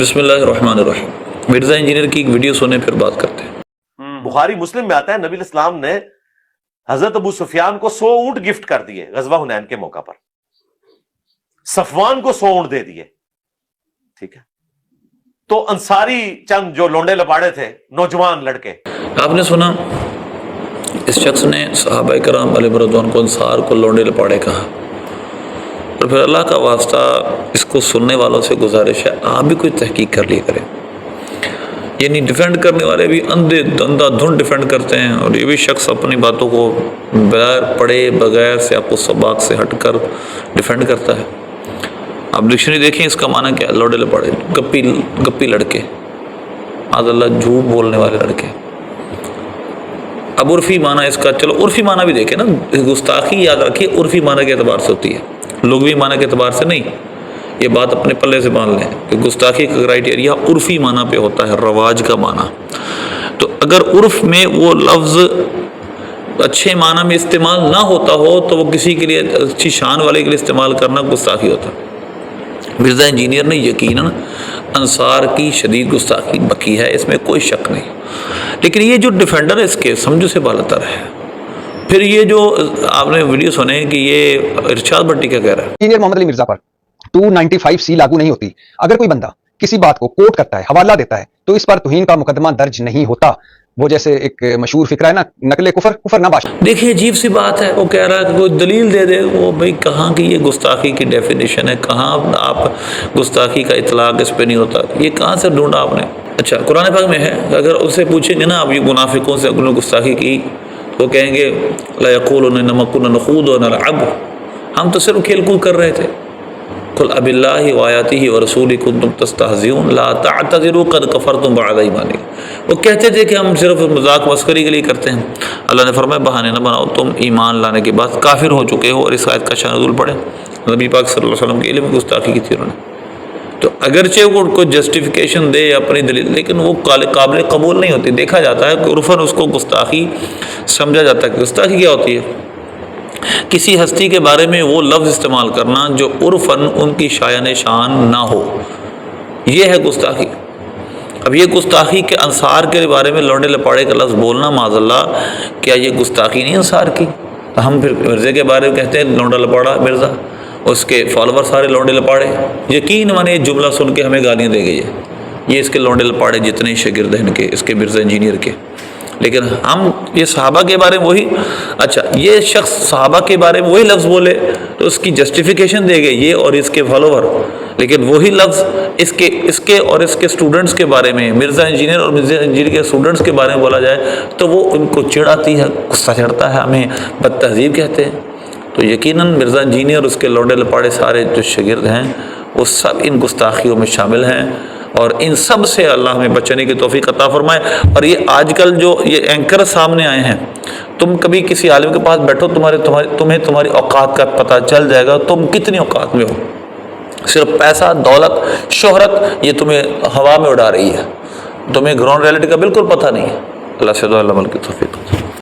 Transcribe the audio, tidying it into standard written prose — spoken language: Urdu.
بسم اللہ الرحمن الرحیم۔ مرزا انجینئر کی ایک ویڈیو سنیں پھر بات کرتے ہیں۔ بخاری مسلم میں آتا ہے نبی الاسلام نے حضرت ابو سفیان کو 100 اونٹ گفٹ کر دیے غزوہ حنین کے موقع پر، صفوان کو 100 اونٹ دے دیے، ٹھیک ہے۔ تو انصاری چند جو لونڈے لپاڑے تھے، نوجوان لڑکے، آپ نے سنا اس شخص نے صحابہ کرام علیہ رضوان کو انصار کو لونڈے لپاڑے کہا، اور پھر اللہ کا واسطہ اس کو سننے والوں سے گزارش ہے آپ بھی کوئی تحقیق کر لیا کریں۔ یعنی ڈیفینڈ کرنے والے بھی اندھے دھندا دھند ڈیفینڈ کرتے ہیں، اور یہ بھی شخص اپنی باتوں کو بغیر پڑھے بغیر سیاق و سباق سے ہٹ کر ڈیفینڈ کرتا ہے۔ آپ ڈکشنری دیکھیں اس کا معنی کیا ہے، لوڈے لپاڑے، گپی لڑکے، معاذ اللہ جھوٹ بولنے والے لڑکے۔ اب عرفی معنی اس کا، چلو عرفی معنی بھی دیکھیں نا، گستاخی یاد رکھیے عرفی معنی کے اعتبار سے ہوتی ہے، لغوی معنی کے اعتبار سے نہیں۔ یہ بات اپنے پلے سے باندھ لیں کہ گستاخی کا کرائٹیریا عرفی معنی پہ ہوتا ہے، رواج کا معنی۔ تو اگر عرف میں وہ لفظ اچھے معنی میں استعمال نہ ہوتا ہو تو وہ کسی کے لیے اچھی شان والے کے لیے استعمال کرنا گستاخی ہوتا ہے۔ مرزا انجینئر نے یقیناً انصار کی شدید گستاخی بکی ہے، اس میں کوئی شک نہیں، لیکن یہ جو ڈیفینڈر ہے اس کے سمجھو سے بالاتر ہے۔ پھر یہ جو آپ نے ویڈیو سنے کہ یہ ارشاد بھٹی کیا کہہ رہا ہے، انجینئر محمد علی مرزا پر 295C لاگو نہیں ہوتی۔ اگر کوئی بندہ کسی بات کو کوٹ کرتا ہے، حوالہ دیتا ہے، تو اس پر توہین کا مقدمہ درج نہیں ہوتا۔ وہ جیسے ایک مشہور فکرہ ہے نا، نقل کفر نہ باش۔ دیکھیے عجیب سی بات ہے، وہ کہہ رہا ہے کہ کوئی دلیل دے دے، وہ بھئی کہاں کی یہ گستاخی کی ڈیفینیشن ہے، کہاں آپ گستاخی کا اطلاق اس پہ نہیں ہوتا، یہ کہاں سے ڈھونڈا آپ نے؟ اچھا قرآن پاک میں ہے، اگر ان سے پوچھیں گے نا آپ یہ منافقوں سے انہوں نے گستاخی کی تو کہیں گے لا یقولون انما كنا نخوض ونلعب، ہم تو صرف کھیل کود کر رہے تھے۔ قل اب اللہ وآیاتہ ورسولہ کنتم تستہزئون لا تعتذروا قد کفرتم بعد ایمانکم، وہ کہتے تھے کہ ہم صرف مذاق مسخری کے لیے کرتے ہیں۔ اللہ نے فرمایا بہانے نہ بناؤ، تم ایمان لانے کے بعد کافر ہو چکے ہو۔ اور اس آیت کا شان نزول پڑھے، نبی پاک صلی اللہ علیہ وسلم کے علم میں گستاخی کی تھی انہوں نے۔ تو اگرچہ وہ کوئی جسٹیفیکیشن دے اپنی دلیل، لیکن وہ قابل قبول نہیں ہوتی۔ دیکھا جاتا ہے کہ عرفاً اس کو گستاخی سمجھا جاتا ہے کہ گستاخی کیا ہوتی ہے، کسی ہستی کے بارے میں وہ لفظ استعمال کرنا جو عرفاً ان کی شایان شان نہ ہو، یہ ہے گستاخی۔ اب یہ گستاخی کے انصار کے بارے میں لوڈے لپاڑے کا لفظ بولنا معاذ اللہ، کیا یہ گستاخی نہیں انصار کی؟ ہم پھر مرزے کے بارے میں کہتے ہیں لونڈا لپاڑا مرزا، اس کے فالوور سارے لونڈے لپاڑے۔ یقین مانے یہ جملہ سن کے ہمیں گالیاں دے گئی ہے، یہ اس کے لونڈے لپاڑے جتنے شاگرد ہیں ان کے، اس کے مرزا انجینئر کے۔ لیکن ہم یہ صحابہ کے بارے میں وہی، اچھا یہ شخص صحابہ کے بارے میں وہی لفظ بولے تو اس کی جسٹیفیکیشن دے گئے یہ اور اس کے فالوور، لیکن وہی لفظ اس کے اور اس کے اسٹوڈنٹس کے بارے میں، مرزا انجینئر اور مرزا انجینئر کے اسٹوڈنٹس کے بارے میں بولا جائے تو وہ ان کو چڑھاتی ہے، غصہ چڑھتا ہے، ہمیں بد تہذیب کہتے ہیں۔ تو یقیناً مرزا انجینئر اور اس کے لوڈے لپاڑے سارے جو شاگرد ہیں وہ سب ان گستاخیوں میں شامل ہیں، اور ان سب سے اللہ ہمیں بچنے کی توفیق عطا فرمائے۔ اور یہ آج کل جو یہ اینکر سامنے آئے ہیں، تم کبھی کسی عالم کے پاس بیٹھو، تمہیں تمہاری اوقات کا پتہ چل جائے گا، تم کتنی اوقات میں ہو۔ صرف پیسہ، دولت، شہرت یہ تمہیں ہوا میں اڑا رہی ہے، تمہیں گراؤنڈ ریئلٹی کا بالکل پتہ نہیں ہے۔ اللہ سے دعا عمل کی توفیق۔